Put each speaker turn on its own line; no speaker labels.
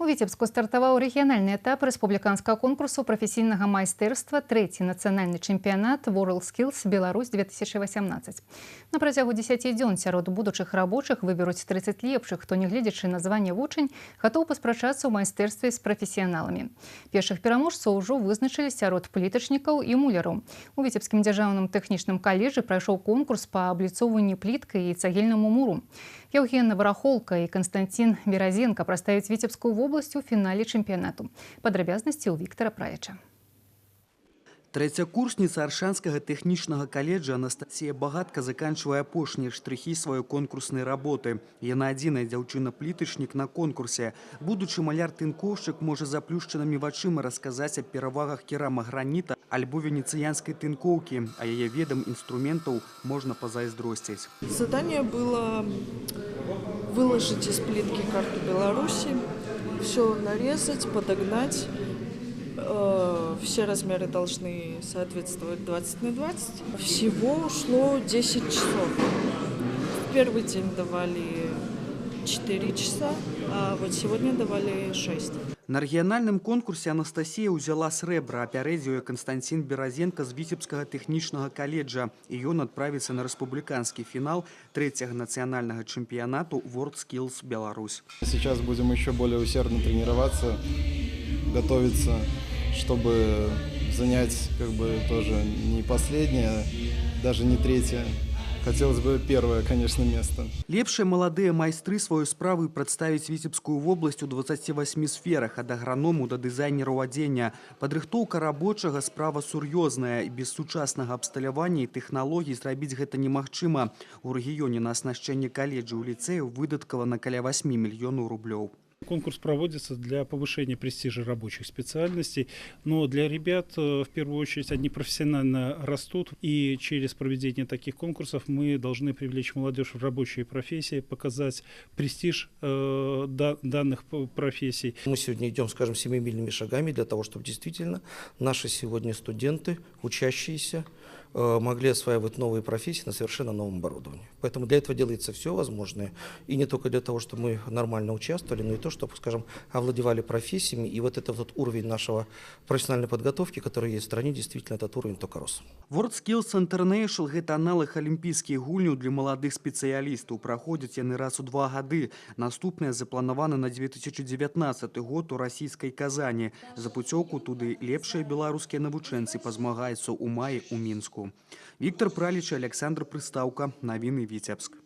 У Віцебску стартаваў рэгіянальны этап рэспубліканскага конкурсу прафесійнага майстэрства, трэці нацыянальны чэмпіянат WorldSkills Беларусь 2018. На працягу 10 дзён сярод будучых рабочых выберуць 30 лепшых, хто, нягледзячы на званне вучань, гатоў паспрачацца ў майстэрстве з прафесіяналамі. Першых пераможцаў ўжо вызначылі сярод плітачнікаў і муляраў. У Віцебскім дзяржаўным тэхнічным каледжы прайшоў конкурс па абліцоўванні пліткай і цагельнаму муру. Евгена Барахолка і Константин Беразенко прадставяць Віцебскую вобласць у фінале чэмпіянату. Падрабязнасці ў Віктара Праеча.
Трэцякурсніца Аршанскага тэхнічнага каледжа Анастасія Багатка заканчивае апошнія штрыхі сваёй конкурснай работы. Яна адзіная дзяўчына-плітачнік на конкурсе. Будучы маляр-тынкоўшчык можа заплюшчанымі вачыма расказаць аб перавагах керамаграніта альбо венецианской тынкоўкі, а яе ведам инструментов можно позайздросціць.
Задание было выложить из плитки карту Беларуси, все нарезать, подогнать. Все размеры должны соответствовать 20 на 20. Всего ушло 10 часов. В первый день давали 4 часа, а вот сегодня давали 6.
На рэгіянальным конкурсе Анастасія ўзяла срэбра, апярэдзіў Константин Беразенко з Віцебскага тэхнічнага каледжа, і ён адправіцца на рэспубліканскі фінал трэцяга нацыянальнага чэмпіянату WorldSkills Беларусь.
Сейчас будем еще более усердно тренироваться, готовиться, чтобы занять тоже не последнее, даже не третье. Хотелось бы первое, конечно, место.
Лепшыя маладыя майстры сваёй справы прадставіць Віцебскую вобласць у 28 сферах, ад аграному да дызайнераў адзення. Падрыхтоўка рабочага справа сур'ёзная, і без сучаснага абсталявання і тэхналогій зрабіць гэта немагчыма. У рэгіёне на аснашчэнне каледжаў і ліцэяў выдаткавана каля 8 мільёнаў рублёў.
Конкурс проводится для повышения престижа рабочих специальностей, но для ребят, в первую очередь, они профессионально растут, и через проведение таких конкурсов мы должны привлечь молодежь в рабочие профессии, показать престиж данных профессий.
Мы сегодня идем, скажем, семимильными шагами для того, чтобы действительно наши сегодня студенты, учащиеся, могли осваивать новые профессии на совершенно новом оборудовании. Поэтому для этого делается все возможное. И не только для того, чтобы мы нормально участвовали, но и то, чтобы, скажем, овладевали профессиями. И вот этот уровень нашего профессиональной подготовки, который есть в стране, действительно этот уровень только рос.
WorldSkills International – гэта аналог алімпійскіх гульняў для маладых спецыялістаў. Праходзяць яны раз у 2 гады. Наступныя запланаваны на 2019 год у расійскай Казані. За пуцёўку туды лепшыя беларускія навучэнцы пазмагаюцца ў маі ў Мінску. Віктор Праліч, Александр Прыстаўка. Навіны Віцебск.